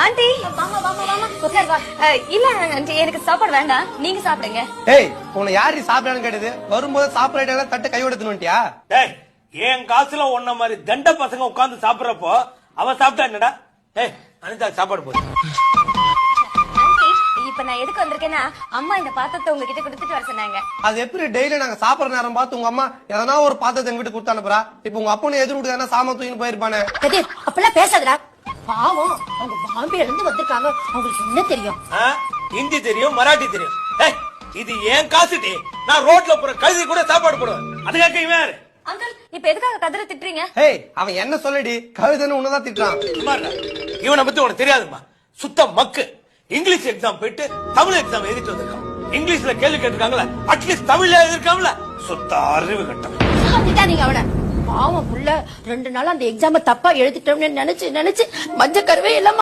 Aunty இல்ல aunty எனக்கு சாப்பாடு வேண்டாம், நீங்க சாப்பிடுங்க. ஏய் உன்னை யாரு சாப்பிடான்னு கேட்டது? வரும்போது சாப்பிட தட்டு கை எடுத்துனுட்டியா? டேய் என் காசுல ஒன்ன மாதிரி தண்ட பசங்க உட்கார்ந்து சாப்பிடறப்போ அவ சாப்பிட்டா என்னடா? ஏய் அனிதா சாப்பாடு போடு. இப்ப நான் எதுக்கு வந்திருக்கேன்னா, அம்மா இந்த பாத்திரத்தை உங்ககிட்ட கொடுத்துட்டு வர சொன்னாங்க. அது எப்படி டெய்லி நாங்க சாப்பிடுற நேரம் பார்த்து உங்க அம்மா எதனா ஒரு பாத்திரத்தை எங்க வீட்டு கொடுத்து அனுப்புறா? இப்ப உங்க அப்பனை எதிர் வீட்டுக்கு சாம தூக்கின்னு போயிருப்பானே. அப்பெல்லாம் பேசாதடா. பாவம் அவங்க பாம்பேல இருந்து வந்திருக்காங்க, அவங்களுக்கு என்ன தெரியும்? ஹிந்தி தெரியும், மராட்டி தெரியும். ஏய் இது ஏன் காசுடி, நான் ரோட்ல போற கழுதி கூட சாப்பாடு போடுவேன். அதுக்காக இவன் யாரு? அங்கிள் இப்ப எதுக்காக கதற திட்டுறீங்க? ஏய் அவன் என்ன சொல்லடி, கழுதன்னு உன்னதான் திட்டுறான். இவனை பத்தி உனக்கு தெரியாதுமா, சுத்த மக்கு. இங்கிலீஷ் எக்ஸாம் போயிட்டு தமிழ் எக்ஸாம் எழுதிட்டு வந்திருக்கான். இங்கிலீஷ்ல கேள்வி கேட்டிருக்காங்களா, அட்லீஸ்ட் தமிழ்ல எழுதிருக்காங்களா? சுத்த அறிவு கட்டம். நீங்க அவன பாவம் புள்ள 2 நாள் அந்த எக்ஸாம தப்பா எழுதிட்டோம்னு நினைச்சு மஞ்ச கருவே எல்லாம்